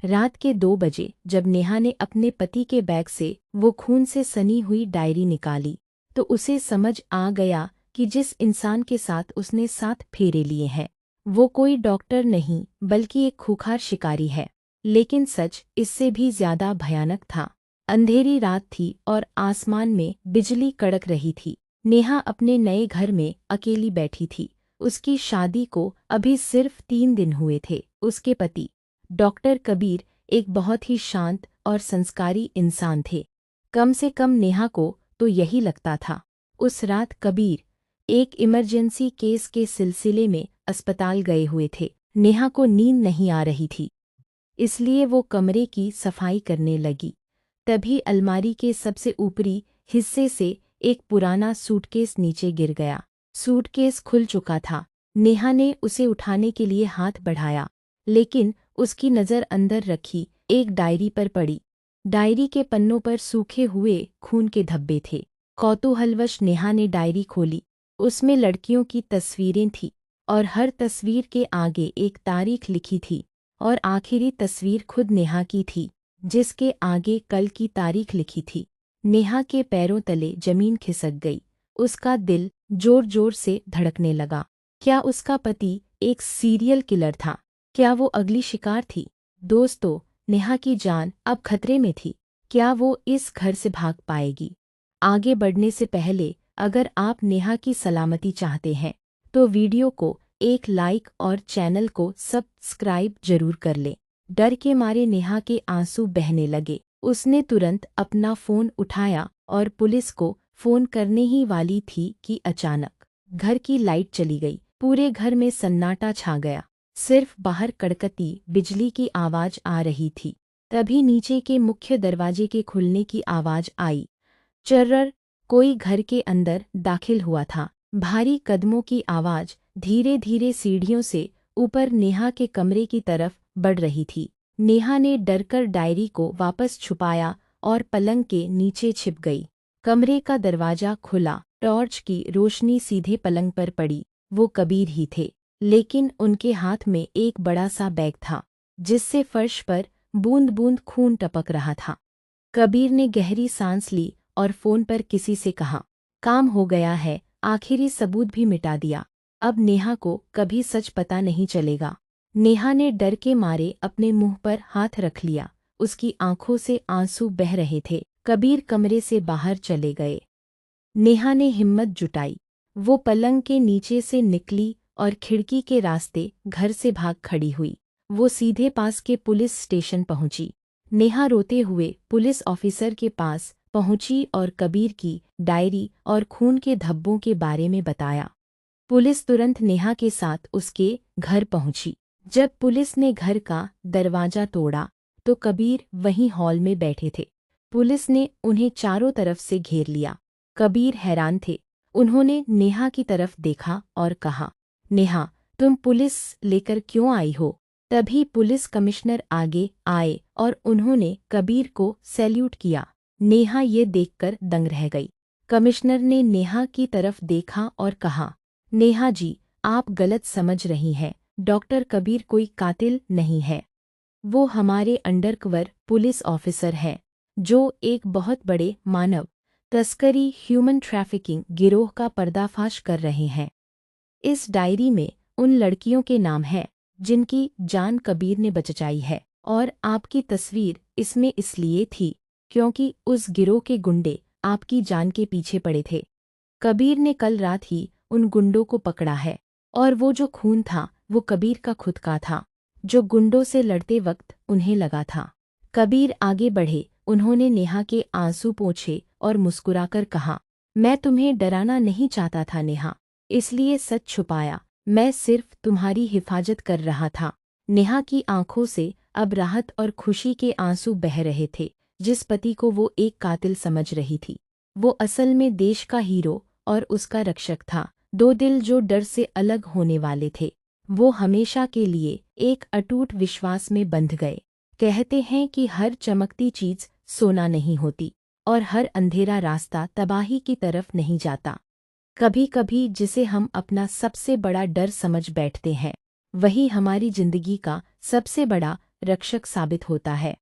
रात के 2 बजे जब नेहा ने अपने पति के बैग से वो खून से सनी हुई डायरी निकाली तो उसे समझ आ गया कि जिस इंसान के साथ उसने 7 फेरे लिए हैं वो कोई डॉक्टर नहीं बल्कि एक खूंखार शिकारी है। लेकिन सच इससे भी ज्यादा भयानक था। अंधेरी रात थी और आसमान में बिजली कड़क रही थी। नेहा अपने नए घर में अकेली बैठी थी। उसकी शादी को अभी सिर्फ 3 दिन हुए थे। उसके पति डॉक्टर कबीर एक बहुत ही शांत और संस्कारी इंसान थे। कम से कम नेहा को तो यही लगता था। उस रात कबीर एक इमरजेंसी केस के सिलसिले में अस्पताल गए हुए थे। नेहा को नींद नहीं आ रही थी, इसलिए वो कमरे की सफाई करने लगी। तभी अलमारी के सबसे ऊपरी हिस्से से एक पुराना सूटकेस नीचे गिर गया। सूटकेस खुल चुका था। नेहा ने उसे उठाने के लिए हाथ बढ़ाया, लेकिन उसकी नज़र अंदर रखी एक डायरी पर पड़ी। डायरी के पन्नों पर सूखे हुए खून के धब्बे थे। कौतूहलवश नेहा ने डायरी खोली। उसमें लड़कियों की तस्वीरें थीं और हर तस्वीर के आगे एक तारीख लिखी थी और आखिरी तस्वीर खुद नेहा की थी, जिसके आगे कल की तारीख लिखी थी। नेहा के पैरों तले जमीन खिसक गई। उसका दिल जोर जोर से धड़कने लगा। क्या उसका पति एक सीरियल किलर था? क्या वो अगली शिकार थी? दोस्तों, नेहा की जान अब खतरे में थी। क्या वो इस घर से भाग पाएगी? आगे बढ़ने से पहले अगर आप नेहा की सलामती चाहते हैं तो वीडियो को एक लाइक और चैनल को सब्सक्राइब जरूर कर लें। डर के मारे नेहा के आंसू बहने लगे। उसने तुरंत अपना फ़ोन उठाया और पुलिस को फ़ोन करने ही वाली थी कि अचानक घर की लाइट चली गई। पूरे घर में सन्नाटा छा गया। सिर्फ बाहर कड़कती बिजली की आवाज़ आ रही थी। तभी नीचे के मुख्य दरवाजे के खुलने की आवाज़ आई। चर्रर, कोई घर के अंदर दाखिल हुआ था। भारी कदमों की आवाज़ धीरे धीरे सीढ़ियों से ऊपर नेहा के कमरे की तरफ बढ़ रही थी। नेहा ने डरकर डायरी को वापस छुपाया और पलंग के नीचे छिप गई। कमरे का दरवाज़ा खुला। टॉर्च की रोशनी सीधे पलंग पर पड़ी। वो कबीर ही थे, लेकिन उनके हाथ में एक बड़ा सा बैग था, जिससे फर्श पर बूंद बूंद खून टपक रहा था। कबीर ने गहरी सांस ली और फ़ोन पर किसी से कहा, काम हो गया है, आखिरी सबूत भी मिटा दिया। अब नेहा को कभी सच पता नहीं चलेगा। नेहा ने डर के मारे अपने मुंह पर हाथ रख लिया। उसकी आंखों से आंसू बह रहे थे। कबीर कमरे से बाहर चले गए। नेहा ने हिम्मत जुटाई। वो पलंग के नीचे से निकली और खिड़की के रास्ते घर से भाग खड़ी हुई। वो सीधे पास के पुलिस स्टेशन पहुंची। नेहा रोते हुए पुलिस ऑफिसर के पास पहुंची और कबीर की डायरी और खून के धब्बों के बारे में बताया। पुलिस तुरंत नेहा के साथ उसके घर पहुंची। जब पुलिस ने घर का दरवाजा तोड़ा तो कबीर वहीं हॉल में बैठे थे। पुलिस ने उन्हें चारों तरफ से घेर लिया। कबीर हैरान थे। उन्होंने नेहा की तरफ देखा और कहा, नेहा, तुम पुलिस लेकर क्यों आई हो? तभी पुलिस कमिश्नर आगे आए और उन्होंने कबीर को सैल्यूट किया। नेहा ये देखकर दंग रह गई। कमिश्नर ने नेहा की तरफ देखा और कहा, नेहा जी, आप गलत समझ रही हैं। डॉक्टर कबीर कोई कातिल नहीं है। वो हमारे अंडरकवर पुलिस ऑफिसर हैं, जो एक बहुत बड़े मानव तस्करी ह्यूमन ट्रैफिकिंग गिरोह का पर्दाफाश कर रहे हैं। इस डायरी में उन लड़कियों के नाम हैं जिनकी जान कबीर ने बचाई है, और आपकी तस्वीर इसमें इसलिए थी क्योंकि उस गिरोह के गुंडे आपकी जान के पीछे पड़े थे। कबीर ने कल रात ही उन गुंडों को पकड़ा है, और वो जो खून था वो कबीर का खुद का था, जो गुंडों से लड़ते वक्त उन्हें लगा था। कबीर आगे बढ़े। उन्होंने नेहा के आंसू पोंछे और मुस्कुराकर कहा, मैं तुम्हें डराना नहीं चाहता था नेहा, इसलिए सच छुपाया। मैं सिर्फ तुम्हारी हिफाजत कर रहा था। नेहा की आंखों से अब राहत और खुशी के आंसू बह रहे थे। जिस पति को वो एक कातिल समझ रही थी, वो असल में देश का हीरो और उसका रक्षक था। दो दिल जो डर से अलग होने वाले थे, वो हमेशा के लिए एक अटूट विश्वास में बंध गए। कहते हैं कि हर चमकती चीज सोना नहीं होती और हर अंधेरा रास्ता तबाही की तरफ नहीं जाता। कभी कभी जिसे हम अपना सबसे बड़ा डर समझ बैठते हैं, वही हमारी जिंदगी का सबसे बड़ा रक्षक साबित होता है।